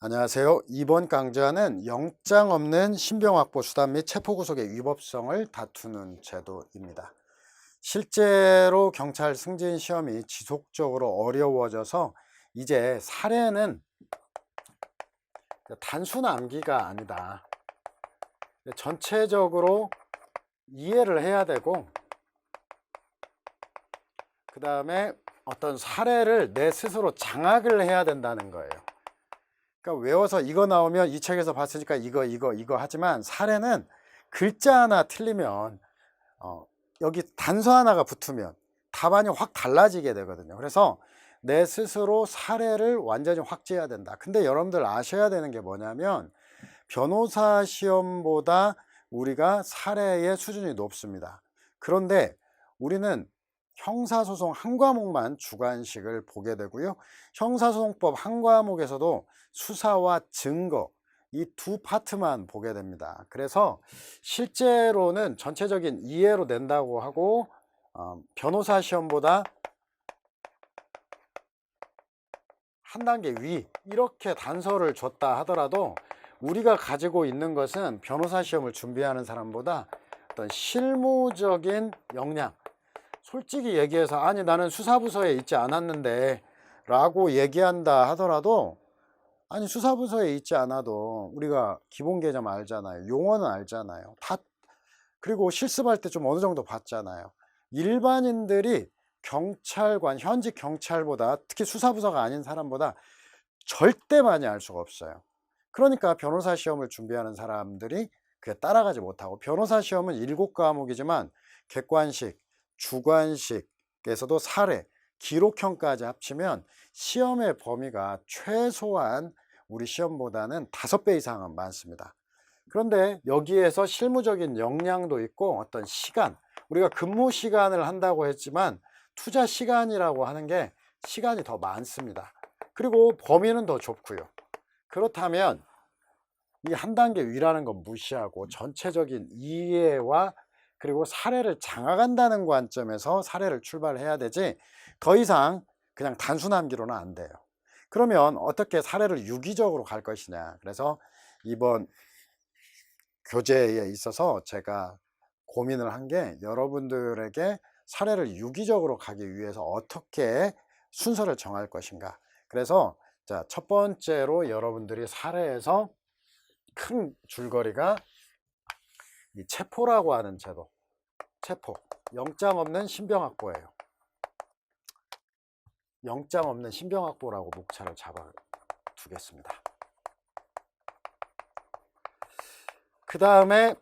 안녕하세요. 이번 강좌는 영장 없는 신병확보 수단 및 체포구속의 위법성을 다투는 제도입니다. 실제로 경찰 승진 시험이 지속적으로 어려워져서 이제 사례는 단순 암기가 아니다. 전체적으로 이해를 해야 되고, 그 다음에 어떤 사례를 내 스스로 장악을 해야 된다는 거예요. 그러니까 외워서 이거 나오면 이 책에서 봤으니까 이거 하지만 사례는 글자 하나 틀리면 여기 단서 하나가 붙으면 답안이 확 달라지게 되거든요. 그래서 내 스스로 사례를 완전히 확지해야 된다. 근데 여러분들 아셔야 되는 게 뭐냐면 변호사 시험보다 우리가 사례의 수준이 높습니다. 그런데 우리는 형사소송 한 과목만 주관식을 보게 되고요. 형사소송법 한 과목에서도 수사와 증거 이 두 파트만 보게 됩니다. 그래서 실제로는 전체적인 이해로 낸다고 하고 변호사 시험보다 한 단계 위 이렇게 단서를 줬다 하더라도 우리가 가지고 있는 것은 변호사 시험을 준비하는 사람보다 어떤 실무적인 역량, 솔직히 얘기해서 아니 나는 수사부서에 있지 않았는데 라고 얘기한다 하더라도 아니 수사부서에 있지 않아도 우리가 기본 개념 알잖아요. 용어는 알잖아요. 그리고 실습할 때 좀 어느 정도 봤잖아요. 일반인들이 경찰관, 현직 경찰보다 특히 수사부서가 아닌 사람보다 절대 많이 알 수가 없어요. 그러니까 변호사 시험을 준비하는 사람들이 그게 따라가지 못하고, 변호사 시험은 7과목이지만 객관식, 주관식에서도 사례, 기록형까지 합치면 시험의 범위가 최소한 우리 시험보다는 5배 이상은 많습니다. 그런데 여기에서 실무적인 역량도 있고 어떤 시간, 우리가 근무 시간을 한다고 했지만 투자 시간이라고 하는 게 시간이 더 많습니다. 그리고 범위는 더 좁고요. 그렇다면 이 한 단계 위라는 건 무시하고 전체적인 이해와 그리고 사례를 장악한다는 관점에서 사례를 출발해야 되지 더 이상 그냥 단순 암기로는 안 돼요. 그러면 어떻게 사례를 유기적으로 갈 것이냐. 그래서 이번 교재에 있어서 제가 고민을 한 게 여러분들에게 사례를 유기적으로 가기 위해서 어떻게 순서를 정할 것인가. 그래서 자, 첫 번째로 여러분들이 사례에서 큰 줄거리가 이 체포라고 하는 제도, 체포, 영장 없는 신병확보예요. 영장 없는 신병확보라고 목차를 잡아 두겠습니다. 그 다음에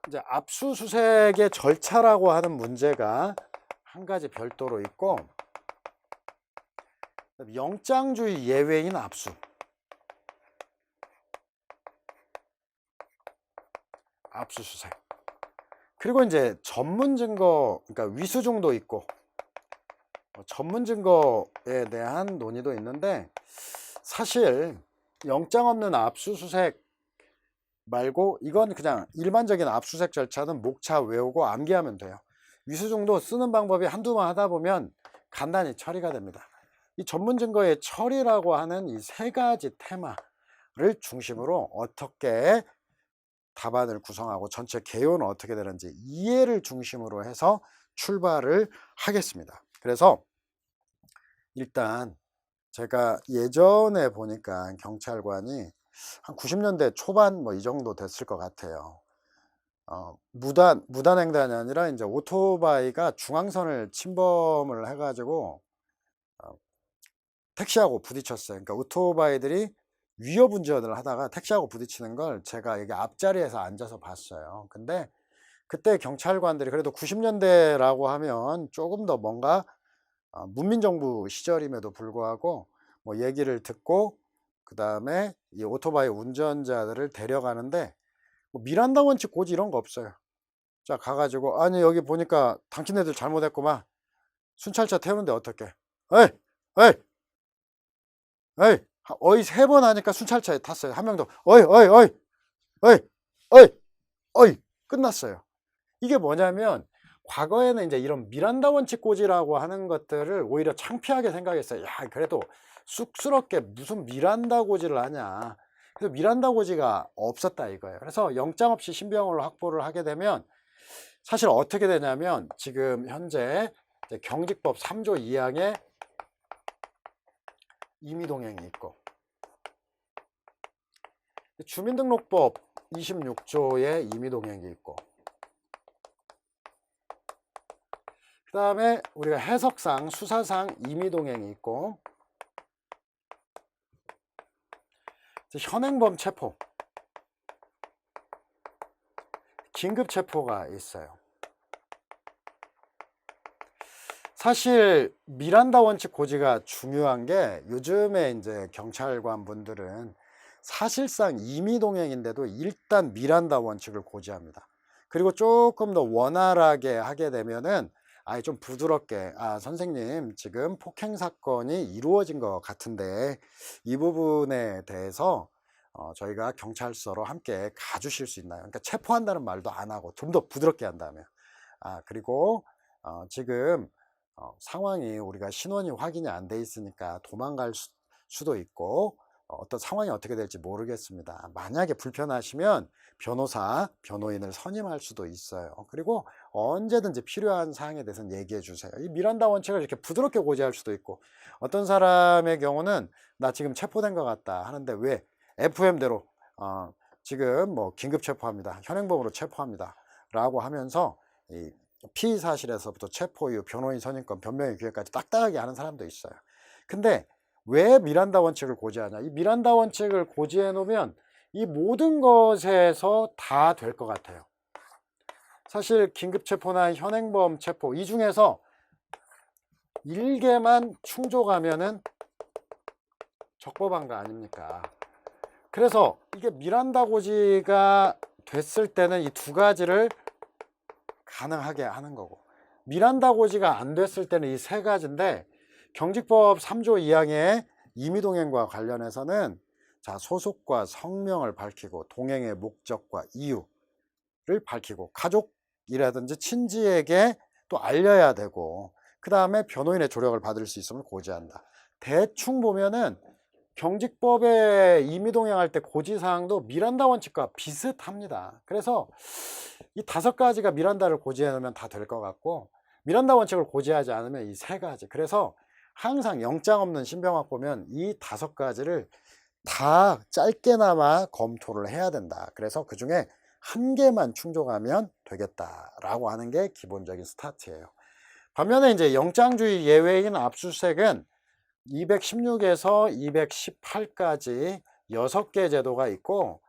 이제 압수수색의 절차라고 하는 문제가 한 가지 별도로 있고, 영장주의 예외인 압수수색. 그리고 이제 전문 증거, 그러니까 위수증도 있고 전문 증거에 대한 논의도 있는데, 사실 영장 없는 압수수색 말고 이건 그냥 일반적인 압수수색 절차는 목차 외우고 암기하면 돼요. 위수증도 쓰는 방법이 한두 번 하다 보면 간단히 처리가 됩니다. 이 전문 증거의 처리라고 하는 이 세 가지 테마를 중심으로 어떻게 답안을 구성하고 전체 개요는 어떻게 되는지 이해를 중심으로 해서 출발을 하겠습니다. 그래서 일단 제가 예전에 보니까 경찰관이 한 90년대 초반 뭐 이 정도 됐을 것 같아요. 무단횡단이 아니라 이제 오토바이가 중앙선을 침범을 해가지고 택시하고 부딪혔어요. 그러니까 오토바이들이 위협 운전을 하다가 택시하고 부딪히는 걸 제가 여기 앞자리에서 앉아서 봤어요. 근데 그때 경찰관들이 그래도 90년대라고 하면 조금 더 뭔가 문민정부 시절임에도 불구하고 뭐 얘기를 듣고 그 다음에 이 오토바이 운전자들을 데려가는데 뭐 미란다 원칙 고지 이런 거 없어요. 자 가가지고 아니 여기 보니까 당신네들 잘못했구만. 순찰차 태우는데 어떡해. 에이 에이 에이 어이 3번 하니까 순찰차에 탔어요. 한 명도 어이 어이 어이 어이 어이 어이 끝났어요. 이게 뭐냐면 과거에는 이제 이런 미란다 원칙 고지라고 하는 것들을 오히려 창피하게 생각했어요. 야, 그래도 쑥스럽게 무슨 미란다 고지를 하냐. 그래서 미란다 고지가 없었다 이거예요. 그래서 영장 없이 신병을 확보를 하게 되면 사실 어떻게 되냐면 지금 현재 이제 경직법 3조 2항에 임의동행이 있고 주민등록법 26조에 임의동행이 있고 그 다음에 우리가 해석상 수사상 임의동행이 있고 현행범 체포 긴급체포가 있어요. 사실 미란다 원칙 고지가 중요한 게 요즘에 이제 경찰관 분들은 사실상 임의동행인데도 일단 미란다 원칙을 고지합니다. 그리고 조금 더 원활하게 하게 되면은 아예 좀 부드럽게 선생님 지금 폭행 사건이 이루어진 것 같은데 이 부분에 대해서 저희가 경찰서로 함께 가주실 수 있나요? 그러니까 체포한다는 말도 안 하고 좀 더 부드럽게 한다면 그리고 지금 상황이 우리가 신원이 확인이 안 돼 있으니까 도망갈 수도 있고 어떤 상황이 어떻게 될지 모르겠습니다. 만약에 불편하시면 변호사, 변호인을 선임할 수도 있어요. 그리고 언제든지 필요한 사항에 대해서는 얘기해 주세요. 이 미란다 원칙을 이렇게 부드럽게 고지할 수도 있고 어떤 사람의 경우는 나 지금 체포된 것 같다 하는데 왜 FM대로 지금 뭐 긴급 체포합니다. 현행범으로 체포합니다. 라고 하면서 이 피의 사실에서부터 체포 이후 변호인 선임권, 변명의 기회까지 딱딱하게 하는 사람도 있어요. 근데 왜 미란다 원칙을 고지하냐? 이 미란다 원칙을 고지해 놓으면 이 모든 것에서 다 될 것 같아요. 사실 긴급체포나 현행범 체포 이 중에서 1개만 충족하면은 적법한 거 아닙니까? 그래서 이게 미란다 고지가 됐을 때는 이 두 가지를 가능하게 하는 거고 미란다 고지가 안 됐을 때는 이 세 가지인데 경직법 3조 2항의 임의동행과 관련해서는 소속과 성명을 밝히고 동행의 목적과 이유를 밝히고 가족이라든지 친지에게 또 알려야 되고 그 다음에 변호인의 조력을 받을 수 있음을 고지한다. 대충 보면은 경직법에 임의동행할 때 고지사항도 미란다 원칙과 비슷합니다. 그래서 이 5가지가 미란다를 고지해 놓으면 다 될 것 같고 미란다 원칙을 고지하지 않으면 이 3가지. 그래서 항상 영장 없는 신병 보면 이 5가지를 다 짧게나마 검토를 해야 된다. 그래서 그 중에 1개만 충족하면 되겠다라고 하는 게 기본적인 스타트예요. 반면에 이제 영장주의 예외인 압수수색은 216에서 218까지 6개 제도가 있고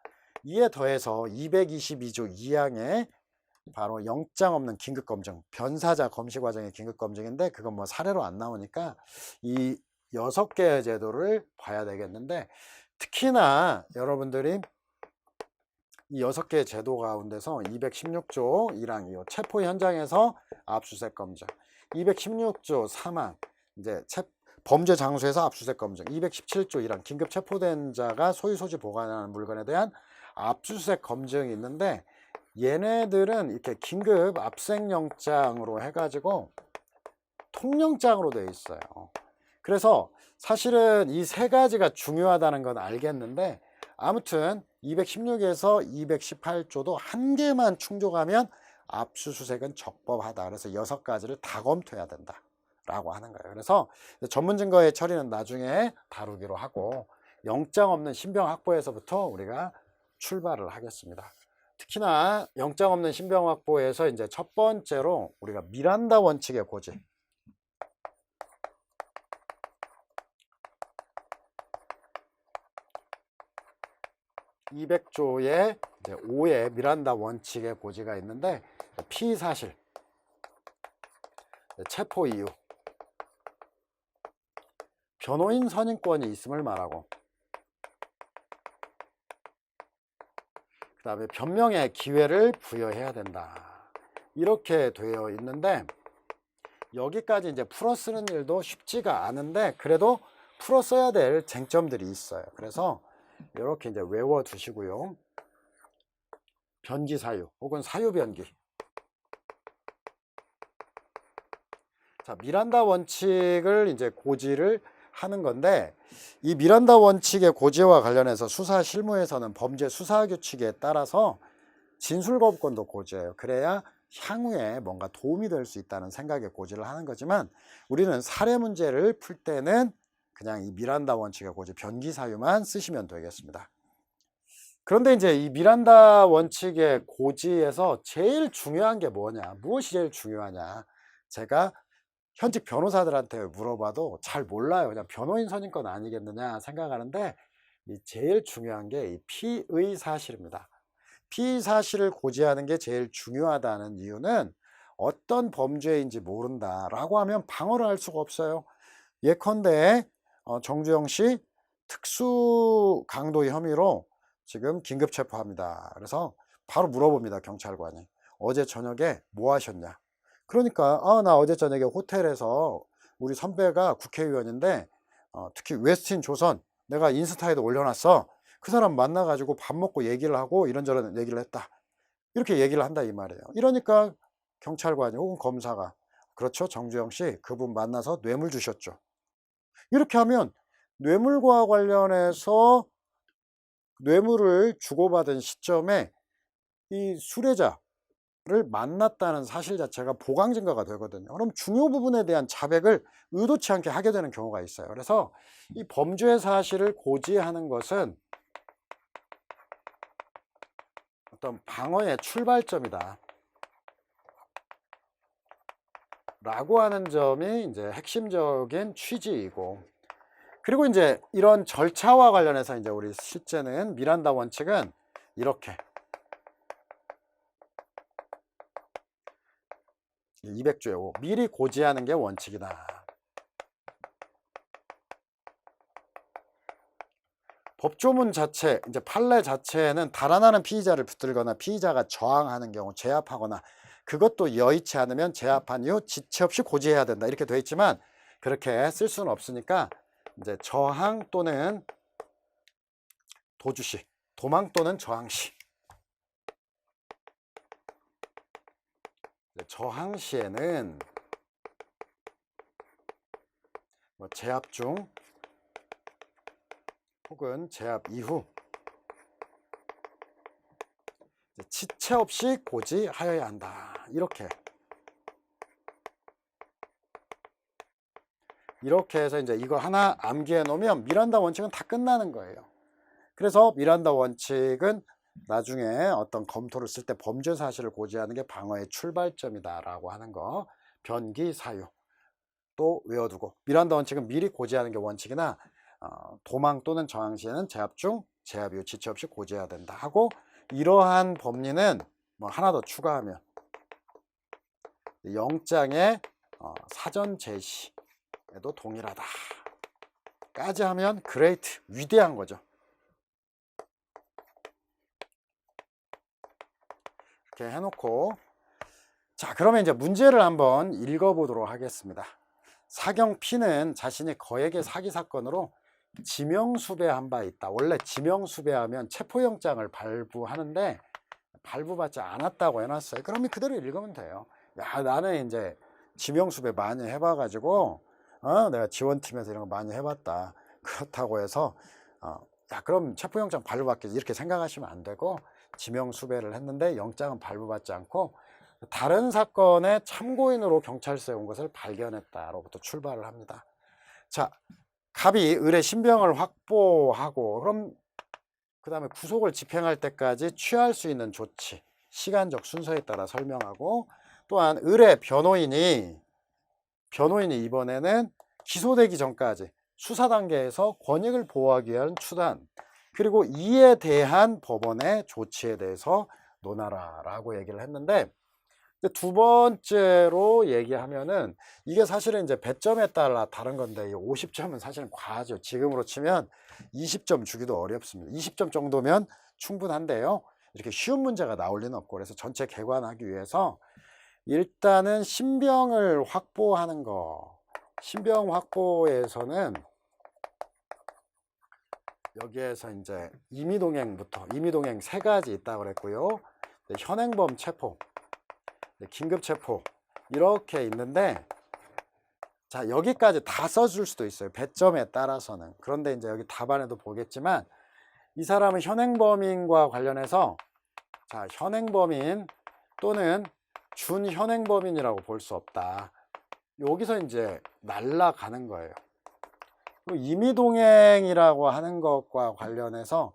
이에 더해서 222조 2항에 바로 영장 없는 긴급검증, 변사자 검시 과정의 긴급검증인데 그건 뭐 사례로 안 나오니까 이 6개의 제도를 봐야 되겠는데 특히나 여러분들이 이 6개의 제도 가운데서 216조 1항 이 체포 현장에서 압수수색 검증, 216조 3항 이제 범죄 장소에서 압수수색 검증, 217조 1항 긴급 체포된 자가 소유 소지 보관하는 물건에 대한 압수수색 검증이 있는데 얘네들은 이렇게 긴급 압수수색영장으로 해가지고 통영장으로 되어 있어요. 그래서 사실은 이 3가지가 중요하다는 건 알겠는데 아무튼 216에서 218조도 1개만 충족하면 압수수색은 적법하다. 그래서 6가지를 다 검토해야 된다 라고 하는 거예요. 그래서 전문 증거의 처리는 나중에 다루기로 하고 영장 없는 신병 확보에서부터 우리가 출발을 하겠습니다. 특히나 영장 없는 신병 확보에서 이제 첫 번째로 우리가 미란다 원칙의 고지 200조의 5의 미란다 원칙의 고지가 있는데 피의 사실, 체포 이유, 변호인 선임권이 있음을 말하고 그 다음에 변명의 기회를 부여해야 된다. 이렇게 되어 있는데 여기까지 이제 풀어 쓰는 일도 쉽지가 않은데 그래도 풀어 써야 될 쟁점들이 있어요. 그래서 이렇게 이제 외워 두시고요. 변기 사유 혹은 사유 변기 자, 미란다 원칙을 이제 고지를 하는 건데, 이 미란다 원칙의 고지와 관련해서 수사 실무에서는 범죄 수사 규칙에 따라서 진술 거부권도 고지해요. 그래야 향후에 뭔가 도움이 될 수 있다는 생각에 고지를 하는 거지만, 우리는 사례 문제를 풀 때는 그냥 이 미란다 원칙의 고지, 변기 사유만 쓰시면 되겠습니다. 그런데 이제 이 미란다 원칙의 고지에서 제일 중요한 게 뭐냐, 무엇이 제일 중요하냐, 제가 현직 변호사들한테 물어봐도 잘 몰라요. 그냥 변호인 선임권 아니겠느냐 생각하는데, 이 제일 중요한 게 이 피의 사실입니다. 피의 사실을 고지하는 게 제일 중요하다는 이유는, 어떤 범죄인지 모른다라고 하면 방어를 할 수가 없어요. 예컨대 정주영 씨 특수 강도 혐의로 지금 긴급 체포합니다. 그래서 바로 물어봅니다. 경찰관이 어제 저녁에 뭐 하셨냐. 그러니까 나 어제 저녁에 호텔에서 우리 선배가 국회의원인데 특히 웨스틴 조선 내가 인스타에도 올려놨어. 그 사람 만나가지고 밥 먹고 얘기를 하고 이런저런 얘기를 했다. 이렇게 얘기를 한다 이 말이에요. 이러니까 경찰관이 혹은 검사가, 그렇죠, 정주영 씨 그분 만나서 뇌물 주셨죠. 이렇게 하면 뇌물과 관련해서 뇌물을 주고받은 시점에 이 수뢰자를 만났다는 사실 자체가 보강 증거가 되거든요. 그럼 중요 부분에 대한 자백을 의도치 않게 하게 되는 경우가 있어요. 그래서 이 범죄 사실을 고지하는 것은 어떤 방어의 출발점이다 라고 하는 점이 이제 핵심적인 취지이고, 그리고 이제 이런 절차와 관련해서 이제 우리 실제는 미란다 원칙은 이렇게 200조의 5 미리 고지하는 게 원칙이다. 법조문 자체, 이제 판례 자체에는 달아나는 피의자를 붙들거나 피의자가 저항하는 경우 제압하거나, 그것도 여의치 않으면 제압한 이후 지체 없이 고지해야 된다 이렇게 되어 있지만, 그렇게 쓸 수는 없으니까 이제 저항 또는 도주시, 도망 또는 저항시. 저항 시에는 제압 중 혹은 제압 이후 지체 없이 고지하여야 한다. 이렇게 해서 이제 이거 하나 암기해 놓으면 미란다 원칙은 다 끝나는 거예요. 그래서 미란다 원칙은 나중에 어떤 검토를 쓸 때 범죄 사실을 고지하는 게 방어의 출발점이다라고 하는 거, 변기 사유 또 외워두고, 미란다 원칙은 미리 고지하는 게 원칙이나 도망 또는 저항 시에는 제압 중, 제압 이후 지체 없이 고지해야 된다 하고, 이러한 법리는 하나 더 추가하면 영장의 사전 제시에도 동일하다 까지 하면 그레이트, 위대한 거죠. 이렇게 해놓고, 자 그러면 이제 문제를 한번 읽어보도록 하겠습니다. 사경 P는 자신이 거액의 사기 사건으로 지명수배한 바 있다. 원래 지명수배하면 체포영장을 발부하는데 발부받지 않았다고 해놨어요. 그러면 그대로 읽으면 돼요. 야, 나는 이제 지명수배 많이 해봐가지고 내가 지원팀에서 이런 거 많이 해봤다. 그렇다고 해서 야 그럼 체포영장 발부받겠지 이렇게 생각하시면 안 되고, 지명수배를 했는데 영장은 발부받지 않고 다른 사건의 참고인으로 경찰서에 온 것을 발견했다로부터 출발을 합니다. 자, 갑이 을의 신병을 확보하고, 그럼 그 다음에 구속을 집행할 때까지 취할 수 있는 조치, 시간적 순서에 따라 설명하고, 또한 을의 변호인이 이번에는 기소되기 전까지 수사 단계에서 권익을 보호하기 위한 추단, 그리고 이에 대한 법원의 조치에 대해서 논하라라고 얘기를 했는데, 두 번째로 얘기하면은 이게 사실은 이제 배점에 따라 다른 건데, 50점은 사실은 과하죠. 지금으로 치면 20점 주기도 어렵습니다. 20점 정도면 충분한데요. 이렇게 쉬운 문제가 나올 리는 없고, 그래서 전체 개관하기 위해서 일단은 신병을 확보하는 거, 신병 확보에서는 여기에서 이제 임의동행부터, 임의동행 3가지 있다고 그랬고요. 현행범 체포, 긴급 체포 이렇게 있는데, 자, 여기까지 다 써줄 수도 있어요. 배점에 따라서는. 그런데 이제 여기 답안에도 보겠지만 이 사람은 현행범인과 관련해서 자, 현행범인 또는 준현행범인이라고 볼 수 없다. 여기서 이제 날라가는 거예요. 임의동행이라고 하는 것과 관련해서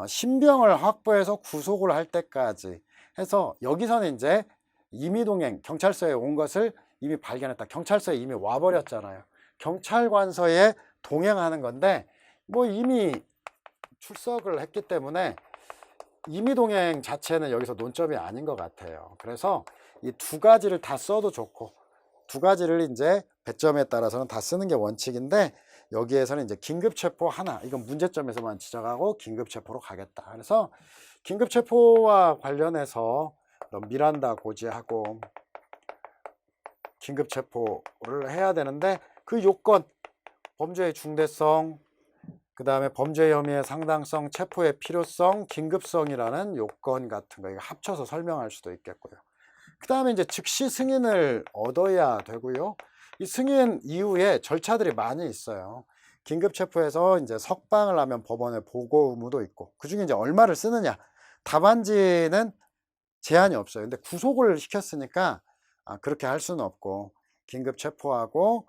신병을 확보해서 구속을 할 때까지 해서 여기서는 이제 임의동행, 경찰서에 온 것을 이미 발견했다. 경찰서에 이미 와버렸잖아요. 경찰관서에 동행하는 건데 뭐 이미 출석을 했기 때문에 임의동행 자체는 여기서 논점이 아닌 것 같아요. 그래서 이 두 가지를 다 써도 좋고 두 가지를 이제 배점에 따라서는 다 쓰는 게 원칙인데 여기에서는 이제 긴급체포 하나, 이건 문제점에서만 지적하고 긴급체포로 가겠다. 그래서 긴급체포와 관련해서 미란다 고지하고 긴급체포를 해야 되는데 그 요건, 범죄의 중대성, 그 다음에 범죄 혐의의 상당성, 체포의 필요성, 긴급성이라는 요건 같은 거 이거 합쳐서 설명할 수도 있겠고요. 그 다음에 이제 즉시 승인을 얻어야 되고요. 이 승인 이후에 절차들이 많이 있어요. 긴급체포해서 이제 석방을 하면 법원에 보고 의무도 있고, 그 중에 이제 얼마를 쓰느냐. 답안지는 제한이 없어요. 근데 구속을 시켰으니까 그렇게 할 수는 없고, 긴급체포하고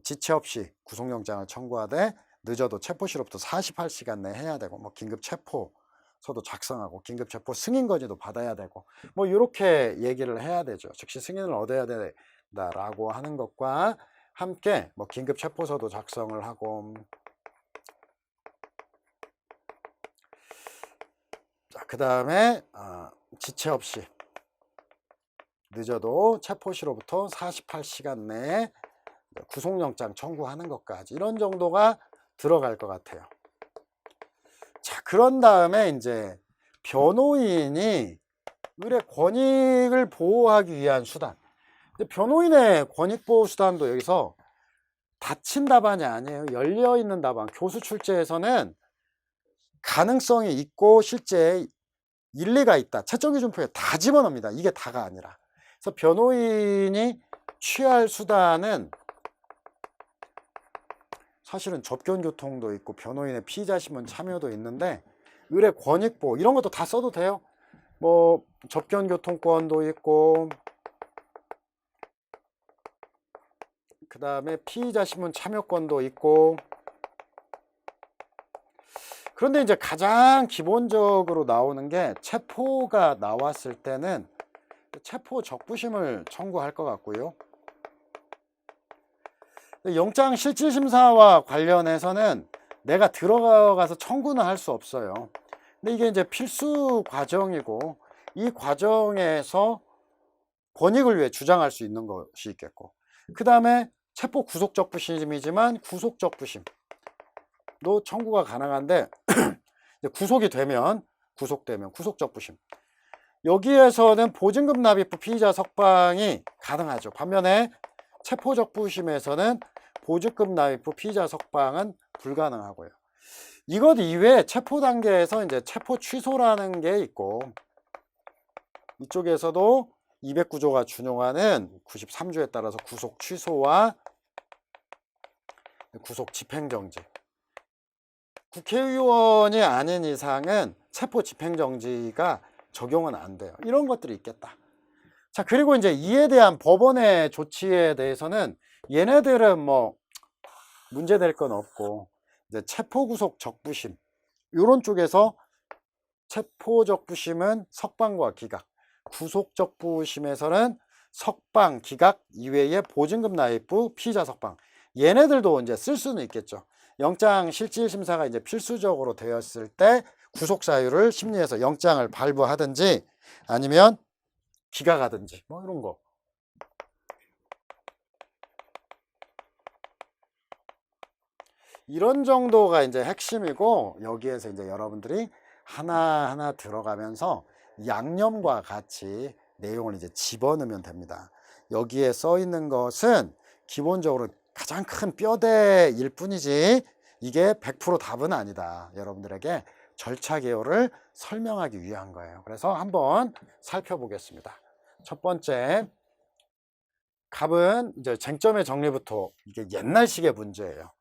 지체 없이 구속영장을 청구하되 늦어도 체포시로부터 48시간 내에 해야 되고, 뭐 긴급체포서도 작성하고 긴급체포 승인 건의도 받아야 되고, 뭐 이렇게 얘기를 해야 되죠. 즉시 승인을 얻어야 된다라고 하는 것과 함께 뭐 긴급체포서도 작성을 하고, 그 다음에 지체 없이 늦어도 체포시로부터 48시간 내에 구속영장 청구하는 것까지, 이런 정도가 들어갈 것 같아요. 자, 그런 다음에 이제 변호인이 을의 권익을 보호하기 위한 수단. 변호인의 권익보호 수단도 여기서 닫힌 답안이 아니에요. 열려있는 답안. 교수 출제에서는 가능성이 있고 실제 일리가 있다. 채점기준표에 다 집어넣습니다. 이게 다가 아니라. 그래서 변호인이 취할 수단은 사실은 접견교통도 있고 변호인의 피의자 신문 참여도 있는데 을의 권익보호 이런 것도 다 써도 돼요. 뭐 접견교통권도 있고, 그 다음에 피의자 신문 참여권도 있고. 그런데 이제 가장 기본적으로 나오는 게 체포가 나왔을 때는 체포 적부심을 청구할 것 같고요. 영장 실질심사와 관련해서는 내가 들어가서 청구는 할 수 없어요. 근데 이게 이제 필수 과정이고 이 과정에서 권익을 위해 주장할 수 있는 것이 있겠고, 그 다음에 체포 구속적부심이지만 구속적부심도 청구가 가능한데 구속이 되면 구속되면 구속적부심, 여기에서는 보증금 납입부 피의자 석방이 가능하죠. 반면에 체포적부심에서는 보증금 납입부 피의자 석방은 불가능하고요. 이것 이외에 체포 단계에서 이제 체포 취소라는 게 있고, 이쪽에서도 209조가 준용하는 93조에 따라서 구속 취소와 구속 집행정지. 국회의원이 아닌 이상은 체포 집행정지가 적용은 안 돼요. 이런 것들이 있겠다. 자, 그리고 이제 이에 대한 법원의 조치에 대해서는 얘네들은 뭐 문제될 건 없고, 이제 체포구속 적부심 이런 쪽에서 체포적부심은 석방과 기각, 구속적부심에서는 석방, 기각 이외에 보증금 납입부, 피의자 석방, 얘네들도 이제 쓸 수는 있겠죠. 영장 실질심사가 이제 필수적으로 되었을 때 구속사유를 심리해서 영장을 발부하든지 아니면 기각하든지 뭐 이런 거. 이런 정도가 이제 핵심이고, 여기에서 이제 여러분들이 하나하나 들어가면서 양념과 같이 내용을 이제 집어넣으면 됩니다. 여기에 써 있는 것은 기본적으로 가장 큰 뼈대일 뿐이지 이게 100% 답은 아니다. 여러분들에게 절차 개요를 설명하기 위한 거예요. 그래서 한번 살펴보겠습니다. 첫 번째, 갑은 이제 쟁점의 정리부터 이게 옛날식의 문제예요.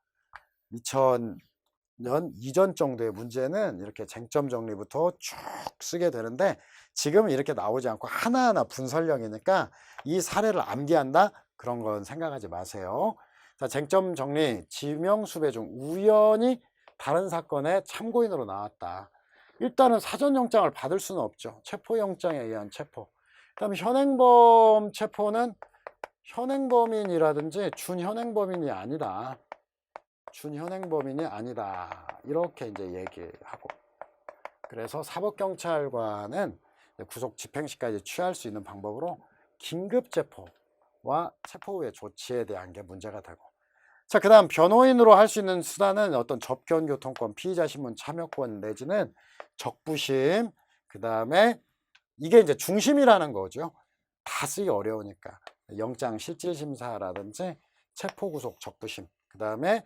2000년 이전 정도의 문제는 이렇게 쟁점 정리부터 쭉 쓰게 되는데 지금은 이렇게 나오지 않고 하나하나 분설형이니까 이 사례를 암기한다? 그런 건 생각하지 마세요. 자, 쟁점 정리, 지명수배 중 우연히 다른 사건의 참고인으로 나왔다. 일단은 사전영장을 받을 수는 없죠. 체포영장에 의한 체포. 그다음에 현행범 체포는 현행범인이라든지 준현행범인이 아니다. 준현행범인이 아니다. 이렇게 이제 얘기하고. 그래서 사법경찰관은 구속 집행시까지 취할 수 있는 방법으로 긴급체포와 체포 후의 조치에 대한 게 문제가 되고. 자, 그 다음 변호인으로 할 수 있는 수단은 어떤 접견교통권, 피의자 신문 참여권 내지는 적부심, 그 다음에 이게 이제 중심이라는 거죠. 다 쓰기 어려우니까. 영장 실질심사라든지 체포구속 적부심, 그 다음에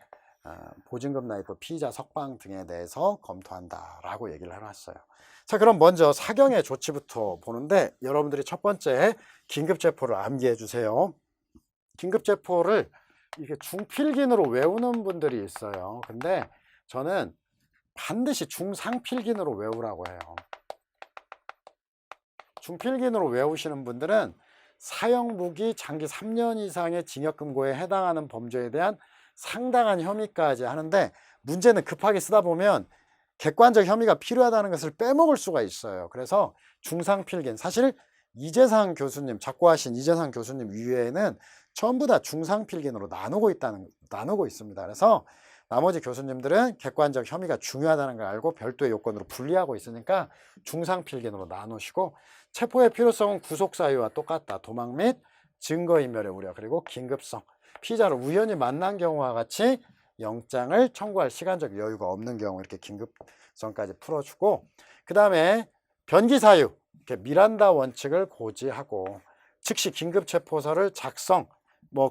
보증금 납입, 피의자 석방 등에 대해서 검토한다라고 얘기를 해놨어요. 자, 그럼 먼저 사경의 조치부터 보는데 여러분들이 첫 번째 긴급체포를 암기해 주세요. 긴급체포를 이게 중필긴으로 외우는 분들이 있어요. 근데 저는 반드시 중상필긴으로 외우라고 해요. 중필긴으로 외우시는 분들은 사형무기 장기 3년 이상의 징역금고에 해당하는 범죄에 대한 상당한 혐의까지 하는데 문제는 급하게 쓰다 보면 객관적 혐의가 필요하다는 것을 빼먹을 수가 있어요. 그래서 중상필긴, 사실 이재상 교수님, 작고하신 이재상 교수님 이외에는 전부 다 중상필긴으로 나누고 있습니다. 그래서 나머지 교수님들은 객관적 혐의가 중요하다는 걸 알고 별도의 요건으로 분리하고 있으니까 중상필긴으로 나누시고, 체포의 필요성은 구속 사유와 똑같다. 도망 및 증거인멸의 우려, 그리고 긴급성, 피의자를 우연히 만난 경우와 같이 영장을 청구할 시간적 여유가 없는 경우, 이렇게 긴급성까지 풀어주고, 그 다음에 변기 사유, 이렇게 미란다 원칙을 고지하고 즉시 긴급체포서를 작성,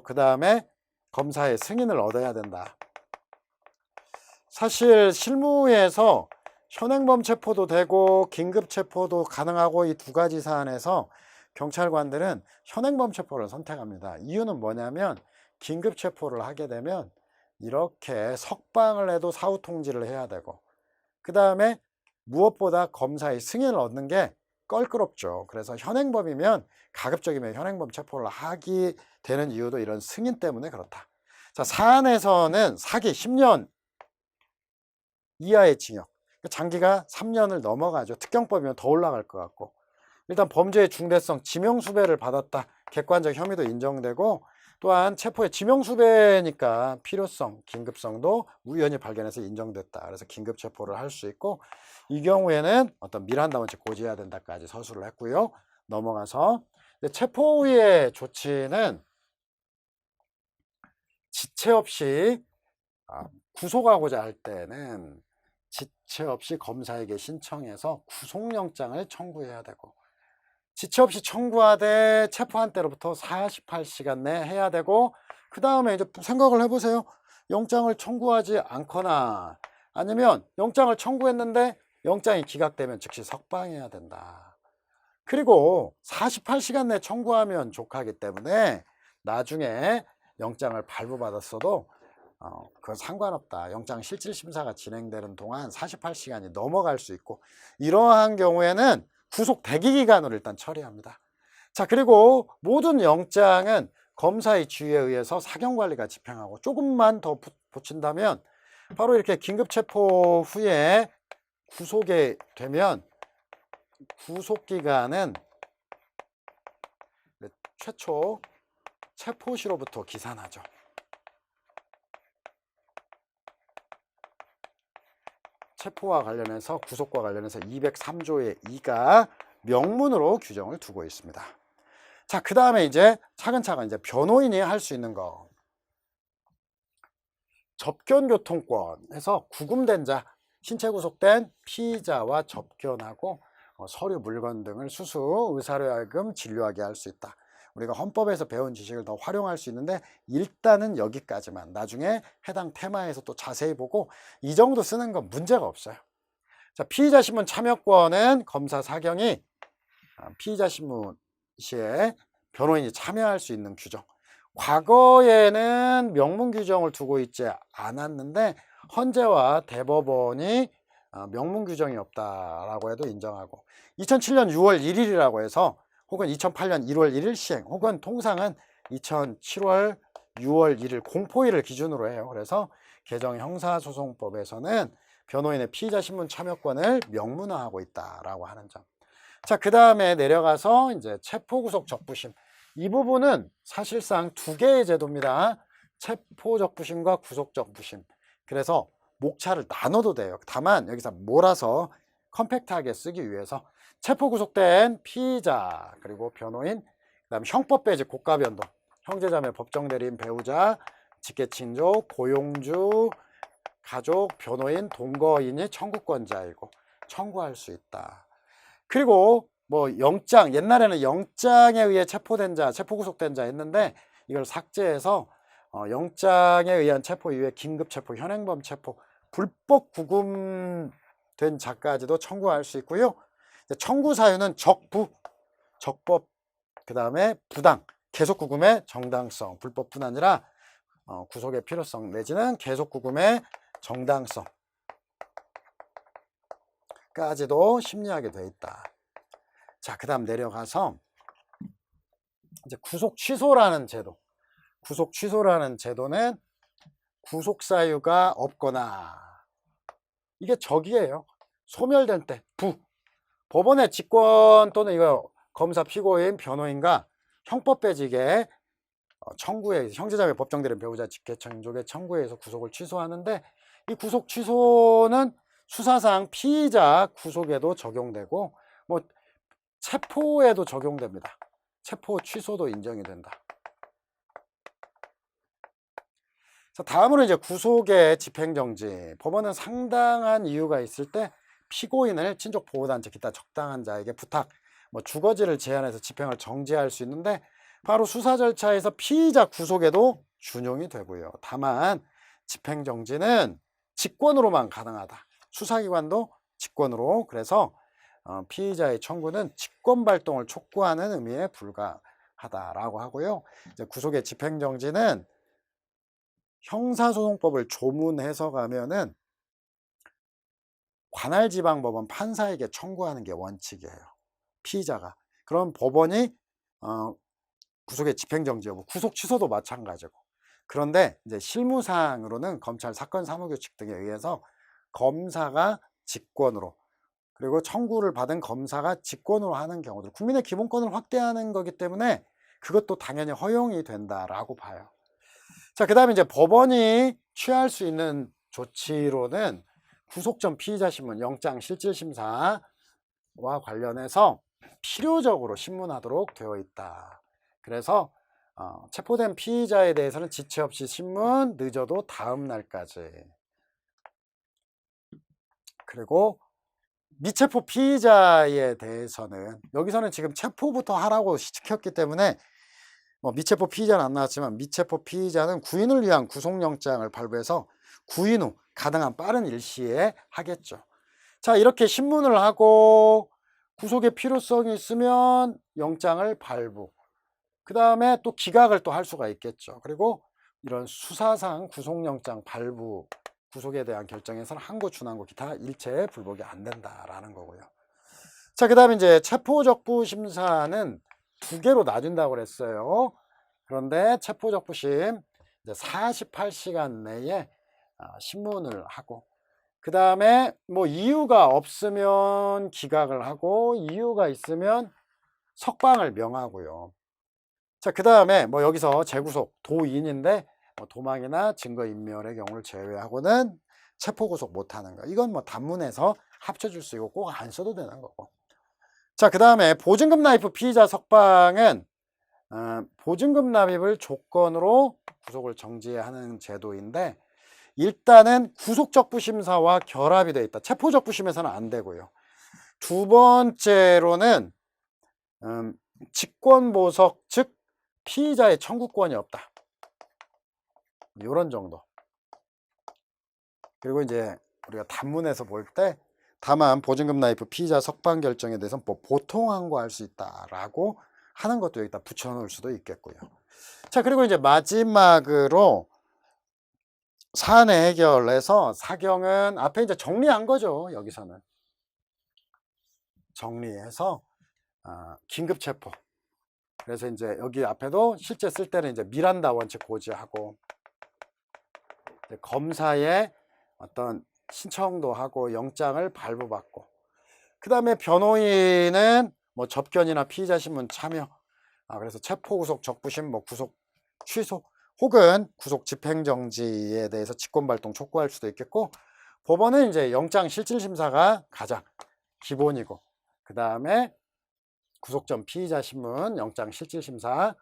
그 다음에 검사의 승인을 얻어야 된다. 사실 실무에서 현행범 체포도 되고 긴급 체포도 가능하고 이 두 가지 사안에서 경찰관들은 현행범 체포를 선택합니다. 이유는 뭐냐면 긴급 체포를 하게 되면 이렇게 석방을 해도 사후 통지를 해야 되고, 그 다음에 무엇보다 검사의 승인을 얻는 게 껄끄럽죠. 그래서 현행범이면, 가급적이면 현행범 체포를 하게 되는 이유도 이런 승인 때문에 그렇다. 자, 사안에서는 사기 10년 이하의 징역, 장기가 3년을 넘어가죠. 특경법이면 더 올라갈 것 같고, 일단 범죄의 중대성, 지명수배를 받았다, 객관적 혐의도 인정되고, 또한 체포의 지명수배니까 필요성, 긴급성도 우연히 발견해서 인정됐다. 그래서 긴급체포를 할 수 있고, 이 경우에는 어떤 미란다 원칙 고지해야 된다까지 서술을 했고요. 넘어가서 체포 후의 조치는 지체 없이 구속하고자 할 때는 지체 없이 검사에게 신청해서 구속영장을 청구해야 되고, 지체 없이 청구하되 체포한 때로부터 48시간 내에 해야 되고, 그 다음에 이제 생각을 해보세요. 영장을 청구하지 않거나 아니면 영장을 청구했는데 영장이 기각되면 즉시 석방해야 된다. 그리고 48시간 내에 청구하면 족하기 때문에 나중에 영장을 발부받았어도 그건 상관없다. 영장 실질심사가 진행되는 동안 48시간이 넘어갈 수 있고, 이러한 경우에는 구속 대기기간으로 일단 처리합니다. 자, 그리고 모든 영장은 검사의 지휘에 의해서 사경관리가 집행하고, 조금만 더 붙인다면 바로 이렇게 긴급체포 후에 구속이 되면 구속기간은 최초 체포시로부터 기산하죠. 체포와 관련해서, 구속과 관련해서 203조의 2가 명문으로 규정을 두고 있습니다. 자, 그 다음에 이제 차근차근 이제 변호인이 할 수 있는 거. 접견교통권에서 구금된 자, 신체 구속된 피의자와 접견하고 서류, 물건 등을 수수, 의사로 하여금 진료하게 할 수 있다. 우리가 헌법에서 배운 지식을 더 활용할 수 있는데 일단은 여기까지만, 나중에 해당 테마에서 또 자세히 보고 이 정도 쓰는 건 문제가 없어요. 자, 피의자 신문 참여권은 검사 사경이 피의자 신문 시에 변호인이 참여할 수 있는 규정. 과거에는 명문 규정을 두고 있지 않았는데 헌재와 대법원이 명문 규정이 없다라고 해도 인정하고 2007년 6월 1일이라고 해서 혹은 2008년 1월 1일 시행 혹은 통상은 2007월 6월 1일 공포일을 기준으로 해요. 그래서 개정 형사소송법에서는 변호인의 피의자 신문 참여권을 명문화하고 있다라고 하는 점. 자, 그 다음에 내려가서 이제 체포구속 적부심. 이 부분은 사실상 두 개의 제도입니다. 체포적부심과 구속적부심. 그래서 목차를 나눠도 돼요. 다만 여기서 몰아서 컴팩트하게 쓰기 위해서 체포구속된 피의자 그리고 변호인, 그다음에 형법 배제 고가 변동, 형제자매 법정 대리인 배우자, 직계친족, 고용주, 가족, 변호인, 동거인이 청구권자이고 청구할 수 있다. 그리고 뭐 영장, 옛날에는 영장에 의해 체포된 자, 체포구속된 자 했는데 이걸 삭제해서 영장에 의한 체포 이후에 긴급체포, 현행범 체포, 불법 구금된 자까지도 청구할 수 있고요. 청구 사유는 적부, 적법, 그 다음에 부당, 계속 구금의 정당성, 불법뿐 아니라 구속의 필요성 내지는 계속 구금의 정당성 까지도 심리하게 돼 있다. 자, 그 다음 내려가서 이제 구속 취소라는 제도. 구속 취소라는 제도는 구속 사유가 없거나 이게 적이에요. 소멸될 때 부. 법원의 직권 또는 이거 검사, 피고인, 변호인과 형법 배직에 청구에 형제자매 법정 대리인 배우자 직계친족의 청구에 의해서 구속을 취소하는데 이 구속 취소는 수사상 피의자 구속에도 적용되고 뭐 체포에도 적용됩니다. 체포 취소도 인정이 된다. 자, 다음으로 이제 구속의 집행정지. 법원은 상당한 이유가 있을 때 피고인을 친족 보호단체 기타 적당한 자에게 부탁, 뭐 주거지를 제한해서 집행을 정지할 수 있는데 바로 수사 절차에서 피의자 구속에도 준용이 되고요. 다만 집행정지는 직권으로만 가능하다. 수사기관도 직권으로. 그래서 피의자의 청구는 직권발동을 촉구하는 의미에 불과하다라고 하고요. 이제 구속의 집행정지는 형사소송법을 조문해서 가면은 관할지방법원 판사에게 청구하는 게 원칙이에요. 피의자가. 그럼 법원이 구속의 집행정지 여부, 구속 취소도 마찬가지고. 그런데 이제 실무상으로는 검찰 사건 사무규칙 등에 의해서 검사가 직권으로 그리고 청구를 받은 검사가 직권으로 하는 경우들, 국민의 기본권을 확대하는 거기 때문에 그것도 당연히 허용이 된다라고 봐요. 자, 그 다음에 이제 법원이 취할 수 있는 조치로는 구속 전 피의자 신문, 영장 실질 심사와 관련해서 필요적으로 신문하도록 되어 있다. 그래서 체포된 피의자에 대해서는 지체 없이 신문, 늦어도 다음 날까지. 그리고 미체포 피의자에 대해서는 여기서는 지금 체포부터 하라고 시켰기 때문에 미체포 피의자는 안 나왔지만 미체포 피의자는 구인을 위한 구속영장을 발부해서 구인 후 가능한 빠른 일시에 하겠죠. 자, 이렇게 신문을 하고 구속의 필요성이 있으면 영장을 발부, 그 다음에 또 기각을 또 할 수가 있겠죠. 그리고 이런 수사상 구속영장 발부, 구속에 대한 결정에서는 항고, 준항고, 기타 일체 불복이 안 된다라는 거고요. 자, 그 다음에 이제 체포적부 심사는 두 개로 나뉜다고 그랬어요. 그런데 체포적부심 48시간 내에 신문을 하고, 그 다음에 뭐 이유가 없으면 기각을 하고, 이유가 있으면 석방을 명하고요. 자, 그 다음에 뭐 여기서 재구속, 도인인데 도망이나 증거인멸의 경우를 제외하고는 체포구속 못하는 거. 이건 뭐 단문에서 합쳐줄 수 있고 꼭 안 써도 되는 거고. 자, 그 다음에 보증금 납입 피의자 석방은 보증금 납입을 조건으로 구속을 정지하는 제도인데 일단은 구속적부심사와 결합이 되어 있다. 체포적부심에서는 안 되고요. 두 번째로는 직권보석, 즉 피의자의 청구권이 없다. 이런 정도. 그리고 이제 우리가 단문에서 볼 때 다만 보증금 납입 피의자 석방 결정에 대해서는 뭐 보통 항고할 수 있다라고 하는 것도 여기다 붙여놓을 수도 있겠고요. 자, 그리고 이제 마지막으로 사안의 해결에서 사경은 앞에 이제 정리한 거죠. 여기서는 정리해서 긴급 체포. 그래서 이제 여기 앞에도 실제 쓸 때는 이제 미란다 원칙 고지하고 이제 검사의 어떤 신청도 하고 영장을 발부받고, 그 다음에 변호인은 뭐 접견이나 피의자 신문 참여, 그래서 체포 구속 적부심, 뭐 구속 취소 혹은 구속 집행정지에 대해서 직권발동 촉구할 수도 있겠고, 법원은 이제 영장 실질심사가 가장 기본이고, 그 다음에 구속 전 피의자 신문, 영장 실질심사,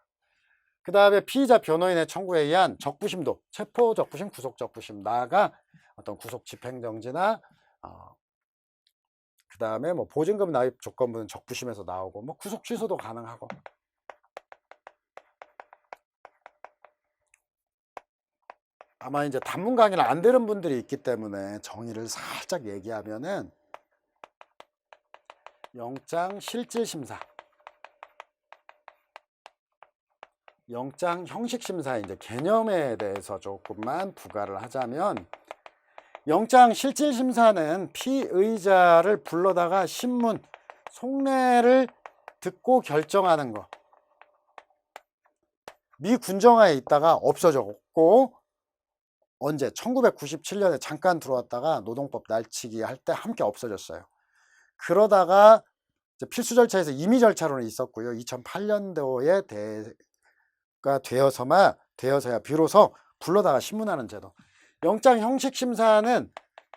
그 다음에 피의자 변호인의 청구에 의한 적부심도 체포 적부심, 구속 적부심, 나아가 어떤 구속 집행정지나 그 다음에 뭐 보증금 납입 조건부는 적부심에서 나오고, 뭐 구속 취소도 가능하고. 아마 이제 단문 강의를 안 들은 분들이 있기 때문에 정의를 살짝 얘기하면은, 영장 실질심사, 영장 형식심사의 이제 개념에 대해서 조금만 부가를 하자면, 영장 실질심사는 피의자를 불러다가 신문, 속내를 듣고 결정하는 거. 미 군정하에 있다가 없어졌고, 언제 1997년에 잠깐 들어왔다가 노동법 날치기 할 때 함께 없어졌어요. 그러다가 이제 필수 절차에서 임의 절차로는 있었고요. 2008년도에 대가 되어서야 비로소 불러다가 신문하는 제도. 영장 형식 심사는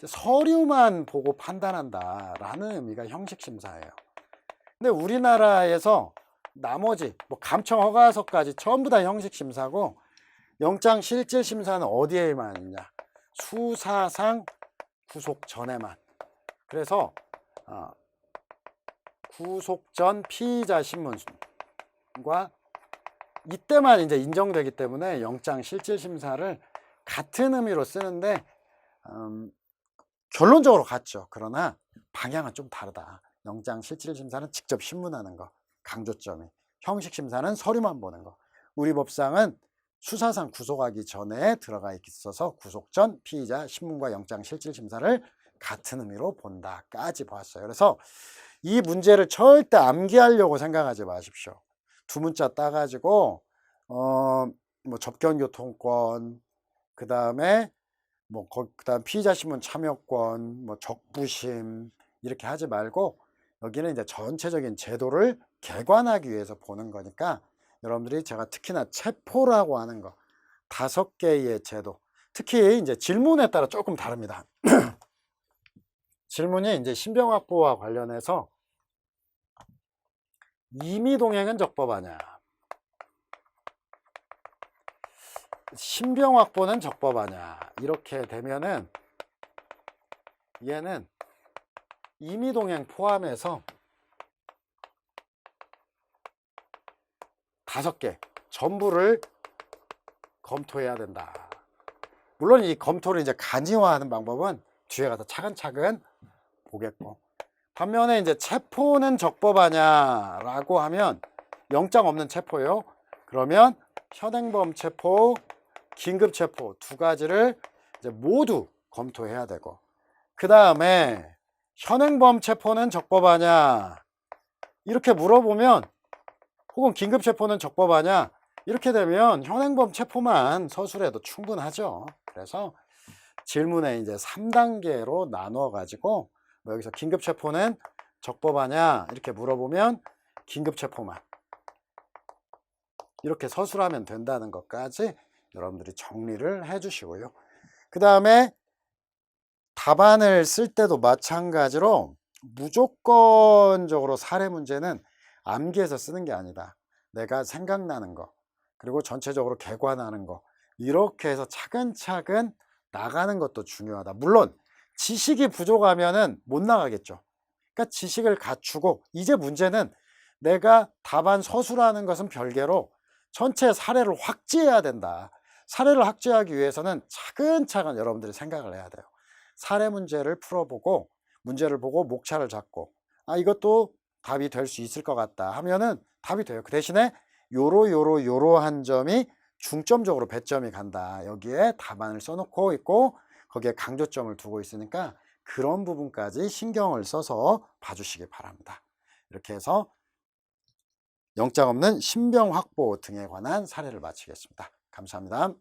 서류만 보고 판단한다라는 의미가 형식 심사예요. 근데 우리나라에서 나머지 뭐 감청 허가서까지 전부 다 형식 심사고, 영장 실질 심사는 어디에만 있냐? 수사상 구속 전에만. 그래서 구속 전 피의자 신문과 이때만 이제 인정되기 때문에 영장 실질 심사를 같은 의미로 쓰는데, 결론적으로 같죠. 그러나 방향은 좀 다르다. 영장 실질 심사는 직접 신문하는 거, 강조점이. 형식 심사는 서류만 보는 거. 우리 법상은 수사상 구속하기 전에 들어가 있어서 구속 전 피의자 신문과 영장 실질 심사를 같은 의미로 본다까지 봤어요. 그래서 이 문제를 절대 암기하려고 생각하지 마십시오. 두 문자 따가지고 뭐 접견교통권, 그 다음에 뭐 그다음 피의자 신문 참여권, 뭐 적부심 이렇게 하지 말고, 여기는 이제 전체적인 제도를 개관하기 위해서 보는 거니까, 여러분들이 제가 특히나 체포라고 하는 거 5개의 제도, 특히 이제 질문에 따라 조금 다릅니다. 질문이 이제 신병 확보와 관련해서 임의동행은 적법하냐, 신병 확보는 적법하냐, 이렇게 되면은 얘는 임의동행 포함해서 5개 전부를 검토해야 된다. 물론 이 검토를 이제 간이화하는 방법은 뒤에 가서 차근차근 보겠고, 반면에 이제 체포는 적법하냐라고 하면 영장 없는 체포요. 그러면 현행범 체포, 긴급 체포 2가지를 이제 모두 검토해야 되고, 그 다음에 현행범 체포는 적법하냐 이렇게 물어보면, 혹은 긴급 체포는 적법하냐 이렇게 되면 현행범 체포만 서술해도 충분하죠. 그래서 질문에 이제 3단계로 나누어 가지고, 뭐 여기서 긴급 체포는 적법하냐 이렇게 물어보면 긴급 체포만 이렇게 서술하면 된다는 것까지 여러분들이 정리를 해 주시고요. 그 다음에 답안을 쓸 때도 마찬가지로 무조건적으로 사례 문제는 암기해서 쓰는 게 아니다. 내가 생각나는 거, 그리고 전체적으로 개관하는 거, 이렇게 해서 차근차근 나가는 것도 중요하다. 물론 지식이 부족하면은 못 나가겠죠. 그러니까 지식을 갖추고, 이제 문제는 내가 답안 서술하는 것은 별개로 전체 사례를 확지해야 된다. 사례를 확지하기 위해서는 차근차근 여러분들이 생각을 해야 돼요. 사례 문제를 풀어보고, 문제를 보고 목차를 잡고, 이것도 답이 될 수 있을 것 같다 하면은 답이 돼요. 그 대신에 요러한 점이 중점적으로 배점이 간다. 여기에 답안을 써놓고 있고 거기에 강조점을 두고 있으니까 그런 부분까지 신경을 써서 봐주시기 바랍니다. 이렇게 해서 영장 없는 신병 확보 등에 관한 사례를 마치겠습니다. 감사합니다.